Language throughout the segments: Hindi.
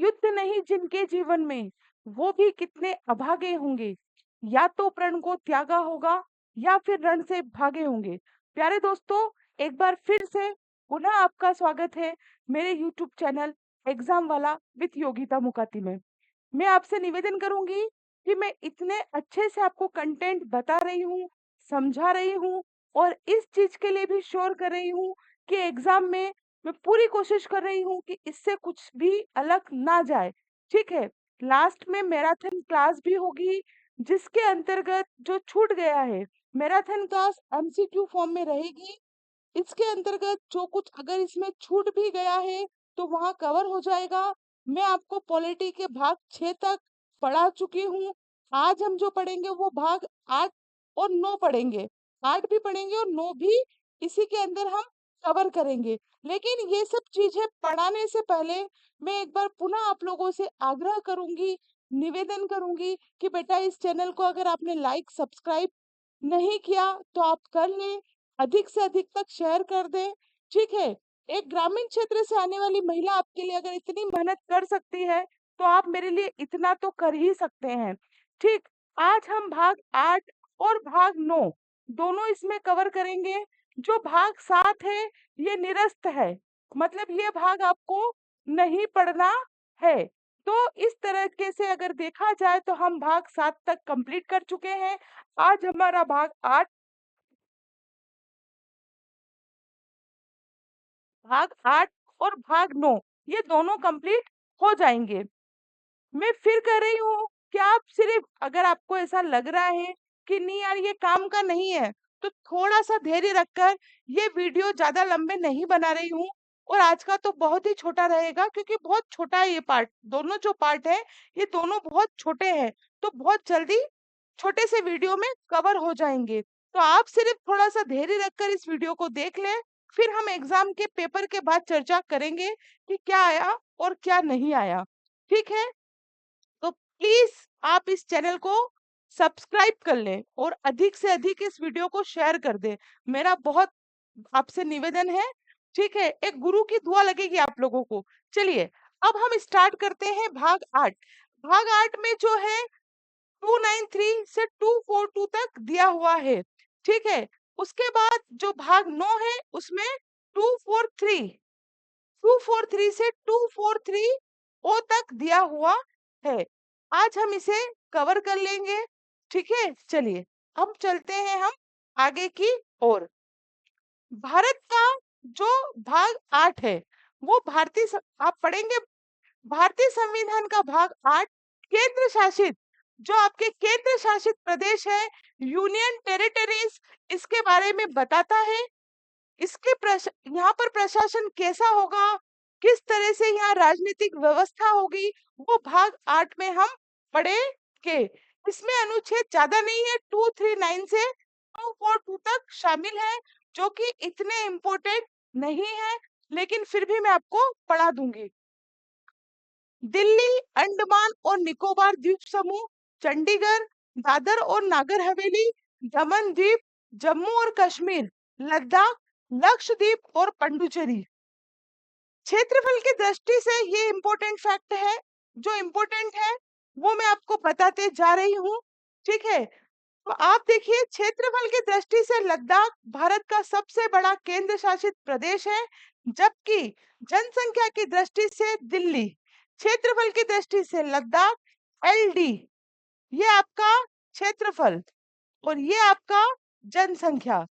युद्ध नहीं जिनके जीवन में, वो भी कितने अभागे होंगे। या तो प्रण को त्यागा होगा या फिर रण से भागे होंगे। प्यारे दोस्तों, एक बार फिर से पुनः आपका स्वागत है मेरे यूट्यूब चैनल एग्जाम वाला विद योगिता मुकाती में। मैं आपसे निवेदन करूंगी कि मैं इतने अच्छे से आपको कंटेंट बता रही हूँ, समझा रही हूँ और इस चीज के लिए भी श्योर कर रही हूँ कि एग्जाम में मैं पूरी कोशिश कर रही हूँ कि इससे कुछ भी अलग ना जाए। ठीक है, लास्ट में मैराथन क्लास भी होगी, जिसके अंतर्गत जो छूट गया है मैराथन क्लास एमसीक्यू फॉर्म में रहेगी। इसके अंतर्गत जो कुछ अगर इसमें छूट भी गया है तो वहां कवर हो जाएगा। मैं आपको पॉलिटी के भाग 6 तक पढ़ा चुकी हूँ। आज हम जो पढ़ेंगे वो भाग 8 और 9 पढ़ेंगे। 8 भी पढ़ेंगे और 9 भी इसी के अंदर हम कवर करेंगे। लेकिन ये सब चीजें पढ़ाने से पहले मैं एक बार पुनः आप लोगों से आग्रह करूंगी, निवेदन करूंगी कि बेटा इस चैनल को अगर आपने लाइक सब्सक्राइब नहीं किया तो आप कर लें, अधिक से अधिक तक शेयर कर दें। ठीक है, एक ग्रामीण क्षेत्र से आने वाली महिला आपके लिए अगर इतनी मेहनत कर सकती है तो आप मेरे लिए इतना तो कर ही सकते हैं। ठीक, आज हम भाग 8 और भाग 9 दोनों इसमें कवर करेंगे। जो भाग 7 है ये निरस्त है, मतलब ये भाग आपको नहीं पढ़ना है। तो इस तरीके से अगर देखा जाए तो हम भाग 7 तक कंप्लीट कर चुके हैं। आज हमारा भाग 8, भाग 8 और भाग 9 ये दोनों कंप्लीट हो जाएंगे। मैं फिर कह रही हूँ कि आप सिर्फ अगर आपको ऐसा लग रहा है कि नहीं यार ये काम का नहीं है, तो थोड़ा सा धैर्य रखकर, ये वीडियो ज्यादा लंबे नहीं बना रही हूँ और आज का तो बहुत ही छोटा रहेगा क्योंकि बहुत छोटा है ये पार्ट। दोनों जो पार्ट है ये दोनों बहुत छोटे हैं, तो बहुत जल्दी छोटे से वीडियो में कवर हो जाएंगे। तो आप सिर्फ थोड़ा सा धैर्य रखकर इस वीडियो को देख लें, फिर हम एग्जाम के पेपर के बाद चर्चा करेंगे कि क्या आया और क्या नहीं आया। ठीक है, तो प्लीज आप इस चैनल को सब्सक्राइब कर लें और अधिक से अधिक इस वीडियो को शेयर कर दें। मेरा बहुत आपसे निवेदन है। ठीक है, एक गुरु की दुआ लगेगी आप लोगों को। चलिए, अब हम स्टार्ट करते हैं भाग 8। भाग 8 में जो है 293 से 242 तक दिया हुआ है। ठीक है, उसके बाद जो भाग 9 है उसमें 243 243 से 243 ओ तक दिया हुआ है। आज हम इसे कवर कर लेंगे। ठीक है, चलिए अब चलते हैं हम आगे की ओर। भारत का जो भाग 8 है वो आप पढ़ेंगे भारतीय संविधान का भाग 8 केंद्र शासित, जो आपके केंद्र शासित प्रदेश है, यूनियन टेरिटरीज, इसके बारे में बताता है। इसके यहाँ पर प्रशासन कैसा होगा, किस तरह से यहाँ राजनीतिक व्यवस्था होगी, वो भाग 8 में हम पढ़ेंगे। इसमें अनुच्छेद ज्यादा नहीं है, 239 से 242 तक शामिल है, जो कि इतने इम्पोर्टेंट नहीं है, लेकिन फिर भी मैं आपको पढ़ा दूंगी। दिल्ली, अंडमान और निकोबार द्वीप समूह, चंडीगढ़, दादर और नागर हवेली, दमन द्वीप, जम्मू और कश्मीर, लद्दाख, लक्षद्वीप और पंडुचेरी। क्षेत्रफल की दृष्टि से ये इम्पोर्टेंट फैक्ट है, जो इम्पोर्टेंट है वो मैं आपको बताते जा रही हूँ। ठीक है, तो आप देखिए क्षेत्रफल की दृष्टि से लद्दाख भारत का सबसे बड़ा केंद्र शासित प्रदेश है, जबकि जनसंख्या की दृष्टि से दिल्ली, क्षेत्रफल की दृष्टि से लद्दाख, एलडी, ये आपका क्षेत्रफल और ये आपका जनसंख्या।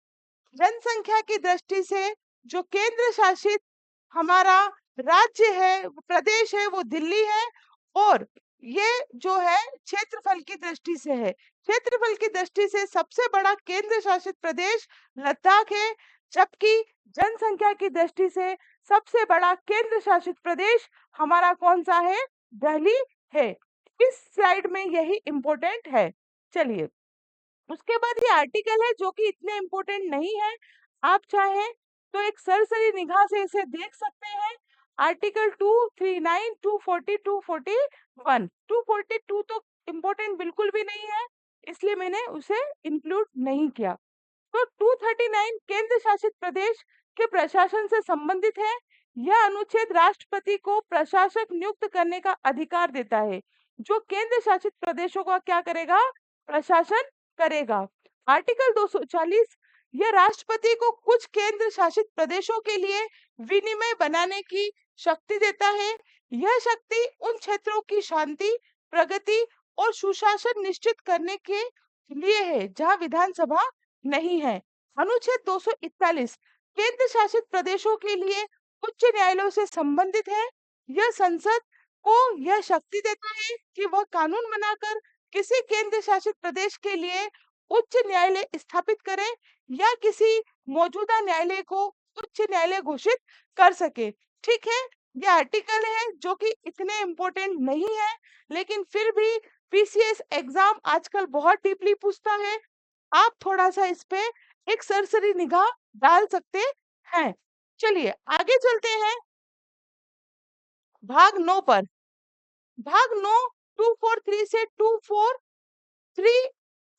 जनसंख्या की दृष्टि से जो केंद्र शासित हमारा राज्य है, प्रदेश है, वो दिल्ली है। और ये जो है क्षेत्रफल की दृष्टि से है, क्षेत्रफल की दृष्टि से सबसे बड़ा केंद्र शासित प्रदेश लद्दाख है, जबकि जनसंख्या की दृष्टि से सबसे बड़ा केंद्र शासित प्रदेश हमारा कौन सा है, दिल्ली है। इस स्लाइड में यही इंपॉर्टेंट है। चलिए, उसके बाद ये आर्टिकल है जो कि इतने इम्पोर्टेंट नहीं है, आप चाहें तो एक सरसरी निगाह से इसे देख सकते हैं। आर्टिकल 239, 240, 241, 242 तो इम्पोर्टेंट बिल्कुल भी नहीं है, इसलिए मैंने उसे इंक्लूड नहीं किया। तो 239 केंद्र शासित प्रदेश के प्रशासन से संबंधित है। यह अनुच्छेद राष्ट्रपति को प्रशासक नियुक्त करने का अधिकार देता है, जो केंद्र शासित प्रदेशों का क्या करेगा, प्रशासन करेगा। आर्टिकल 240 यह राष्ट्रपति को कुछ केंद्र शासित प्रदेशों के लिए विनिमय बनाने की शक्ति देता है। यह शक्ति उन क्षेत्रों की शांति, प्रगति और सुशासन निश्चित करने के लिए है जहां विधानसभा नहीं है। अनुच्छेद 241 केंद्र शासित प्रदेशों के लिए उच्च न्यायालयों से संबंधित है। यह संसद को यह शक्ति देता है कि वह कानून बनाकर किसी केंद्र शासित प्रदेश के लिए उच्च न्यायालय स्थापित करे या किसी मौजूदा न्यायालय को उच्च न्यायालय घोषित कर सके। ठीक है, ये आर्टिकल है जो कि इतने इम्पोर्टेंट नहीं है, लेकिन फिर भी पीसीएस एग्जाम आजकल बहुत डीपली पूछता है। आप थोड़ा सा इस पे एक सरसरी निगाह डाल सकते हैं। चलिए आगे चलते हैं भाग 9 पर। भाग 9 243 से 243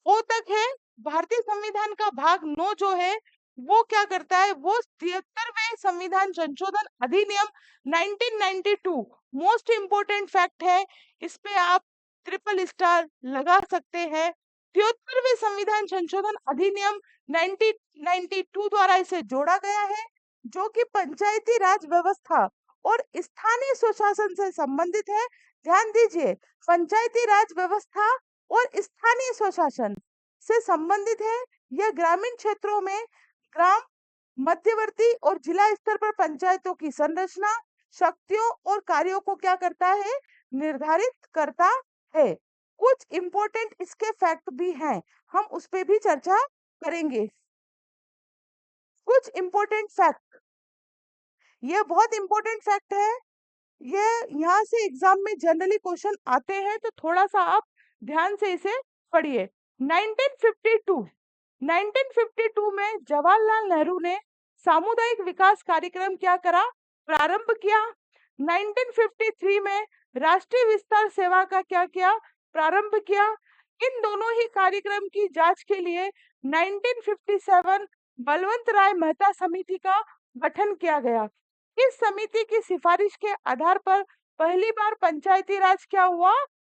ओ तक है। भारतीय संविधान का भाग 9 जो है वो क्या करता है, वो 73वें संविधान संशोधन अधिनियम 1992 मोस्ट इंपोर्टेंट फैक्ट है। इस पे आप ट्रिपल स्टार लगा सकते हैं। 73वें संविधान संशोधन अधिनियम 1992 द्वारा इसे जोड़ा गया है, जो कि पंचायती राज व्यवस्था और स्थानीय स्वशासन से संबंधित है। ध्यान दीजिए, पंचायती राज व्यवस्था और स्थानीय स्वशासन से संबंधित है। यह ग्रामीण क्षेत्रों में ग्राम, मध्यवर्ती और जिला स्तर पर पंचायतों की संरचना, शक्तियों और कार्यों को क्या करता है, निर्धारित करता है। कुछ इंपॉर्टेंट इसके फैक्ट भी हैं, हम उस पे भी चर्चा करेंगे। कुछ इंपॉर्टेंट फैक्ट, ये बहुत इंपॉर्टेंट फैक्ट है। ये यहाँ से एग्जाम में जनरली क्वेश्चन आते हैं, तो थोड़ा सा आप ध्यान से इसे पढ़िए। 1952 में जवाहरलाल नेहरू ने सामुदायिक विकास कार्यक्रम क्या करा, प्रारंभ किया। 1953 में राष्ट्रीय विस्तार सेवा का क्या किया, प्रारंभ किया। इन दोनों ही कार्यक्रम की जांच के लिए 1957 बलवंत राय मेहता समिति का गठन किया गया। इस समिति की सिफारिश के आधार पर पहली बार पंचायती राज क्या हुआ,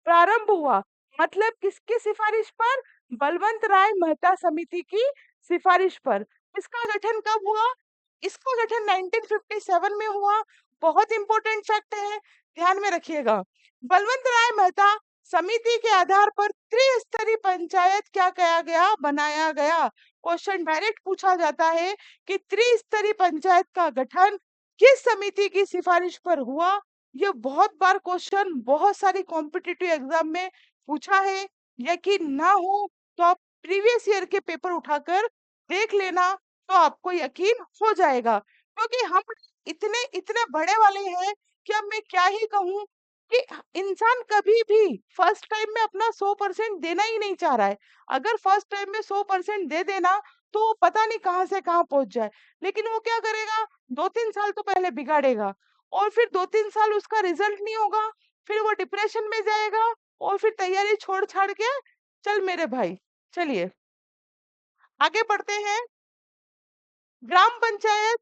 प्रारंभ हुआ। मतलब किसकी सिफारिश पर, बलवंत राय मेहता समिति की सिफारिश पर। इसका गठन कब हुआ, इसका गठन 1957 में हुआ। बहुत इंपॉर्टेंट फैक्ट है, ध्यान में रखिएगा। बलवंत राय मेहता समिति के आधार पर त्रिस्तरीय पंचायत क्या किया गया, बनाया गया। क्वेश्चन डायरेक्ट पूछा जाता है कि त्रिस्तरीय पंचायत का गठन किस समिति की सिफारिश पर हुआ। ये बहुत बार क्वेश्चन बहुत सारी कॉम्पिटिटिव एग्जाम में पूछा है। यकीन ना हो तो आप प्रीवियस ईयर के पेपर उठाकर देख लेना, तो आपको यकीन हो जाएगा। क्योंकि हम इतने इतने बड़े वाले हैं कि अब मैं क्या ही कहूँ कि इंसान कभी भी फर्स्ट टाइम में अपना 100% देना ही नहीं चाह रहा है। अगर फर्स्ट टाइम में 100% दे देना तो वो पता नहीं कहाँ से कहाँ पहुंच जाए। लेकिन वो क्या करेगा, 2-3 साल तो पहले बिगाड़ेगा और फिर 2-3 साल उसका रिजल्ट नहीं होगा, फिर वो डिप्रेशन में जाएगा और फिर तैयारी छोड़ छाड़ के चल मेरे भाई। चलिए आगे बढ़ते हैं। ग्राम पंचायत,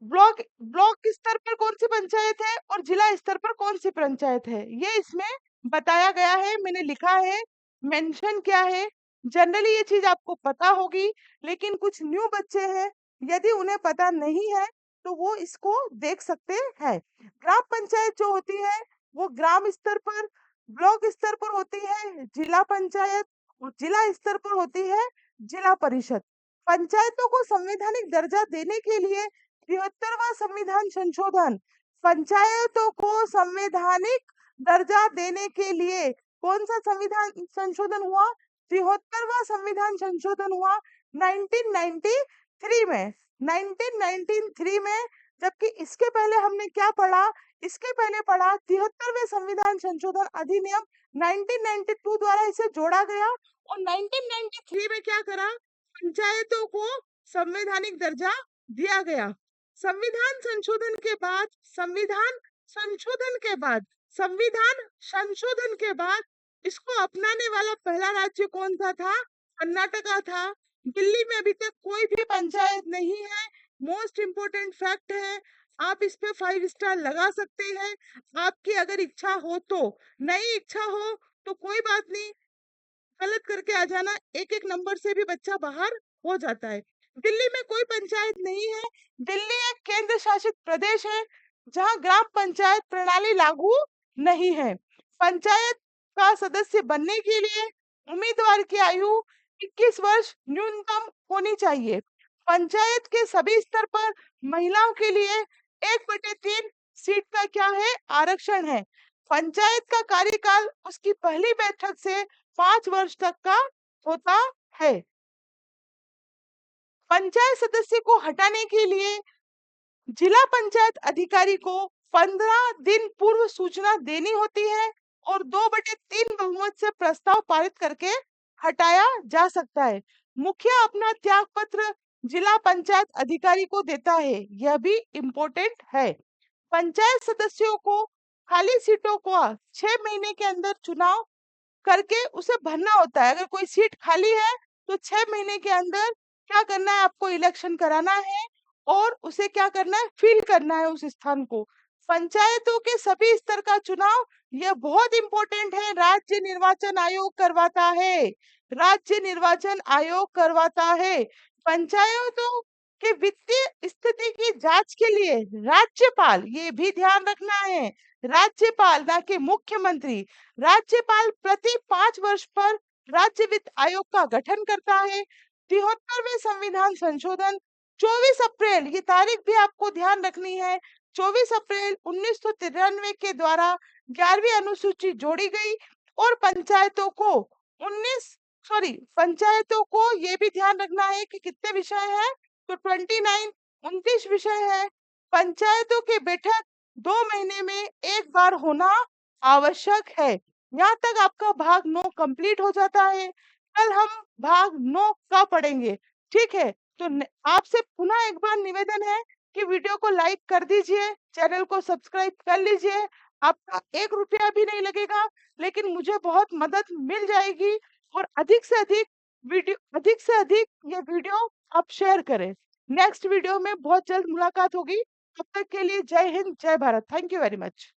ब्लॉक ब्लॉक स्तर पर कौन सी पंचायत है और जिला स्तर पर कौन सी पंचायत है, ये इसमें बताया गया है। मैंने लिखा है, मेंशन किया है। जनरली ये चीज आपको पता होगी, लेकिन कुछ न्यू बच्चे हैं, यदि उन्हें पता नहीं है तो वो इसको देख सकते हैं। ग्राम पंचायत जो होती है वो ग्राम स्तर पर, ब्लॉक स्तर पर होती है जिला पंचायत, और जिला स्तर पर होती है जिला परिषद। पंचायतों को संवैधानिक दर्जा देने के लिए 73वां संविधान संशोधन, पंचायतों को संवैधानिक दर्जा देने के लिए कौन सा संविधान संशोधन हुआ, 73वां संविधान संशोधन हुआ 1993 में। 1993 में, जबकि इसके पहले हमने क्या पढ़ा, इसके पहले पढ़ा 73वें संविधान संशोधन अधिनियम 1992 द्वारा इसे जोड़ा गया। और 1993 में क्या करा, पंचायतों को संवैधानिक दर्जा दिया गया। संविधान संशोधन के बाद, संविधान संशोधन के बाद, संविधान संशोधन के बाद इसको अपनाने वाला पहला राज्य कौन सा था, कर्नाटका था। दिल्ली में अभी तक कोई भी पंचायत नहीं है। मोस्ट इम्पोर्टेंट फैक्ट है, आप इस पे 5 स्टार लगा सकते हैं, आपकी अगर इच्छा हो तो। नहीं इच्छा हो तो कोई बात नहीं, गलत करके आ जाना, एक एक नंबर से भी बच्चा बाहर हो जाता है। दिल्ली में कोई पंचायत नहीं है, दिल्ली एक केंद्र शासित प्रदेश है जहां ग्राम पंचायत प्रणाली लागू नहीं है। पंचायत का सदस्य बनने के लिए उम्मीदवार की आयु 21 वर्ष न्यूनतम होनी चाहिए। पंचायत के सभी स्तर पर महिलाओं के लिए 1/3 सीट का क्या है, आरक्षण है। पंचायत का कार्यकाल उसकी पहली बैठक से 5 वर्ष तक का होता है। पंचायत सदस्य को हटाने के लिए जिला पंचायत अधिकारी को 15 दिन पूर्व सूचना देनी होती है और 2/3 बहुमत से प्रस्ताव पारित करके हटाया जा सकता है। मुखिया अपना त्याग पत्र जिला पंचायत अधिकारी को देता है, यह भी इम्पोर्टेंट है। पंचायत सदस्यों को खाली सीटों को 6 महीने के अंदर चुनाव करके उसे भरना होता है। अगर कोई सीट खाली है तो 6 महीने के अंदर क्या करना है, आपको इलेक्शन कराना है और उसे क्या करना है, फिल करना है उस स्थान को। पंचायतों के सभी स्तर का चुनाव यह बहुत इंपॉर्टेंट है, राज्य निर्वाचन आयोग करवाता है। राज्य निर्वाचन आयोग करवाता है। पंचायतों के वित्तीय स्थिति की जांच के लिए राज्यपाल, ये भी ध्यान रखना है, राज्यपाल ना कि मुख्यमंत्री, राज्यपाल प्रति 5 वर्ष पर राज्य वित्त आयोग का गठन करता है। 73वें संविधान संशोधन 24 अप्रैल, ये तारीख भी आपको ध्यान रखनी है, 24 अप्रैल 1993 के द्वारा 11वीं अनुसूची जोड़ी गई और पंचायतों को ये भी ध्यान रखना है कि कितने विषय हैं, तो 29 विषय है। पंचायतों की बैठक 2 महीने में एक बार होना आवश्यक है। यहाँ तक आपका भाग 9 कंप्लीट हो जाता है। कल हम भाग 9 का पढ़ेंगे, ठीक है। तो आपसे पुनः एक बार निवेदन है कि वीडियो को लाइक कर दीजिए, चैनल को सब्सक्राइब कर लीजिए। आपका 1 रुपया भी नहीं लगेगा, लेकिन मुझे बहुत मदद मिल जाएगी। और अधिक से अधिक ये वीडियो आप शेयर करें। नेक्स्ट वीडियो में बहुत जल्द मुलाकात होगी। तब तक के लिए जय हिंद, जय Bharat. Thank you very much.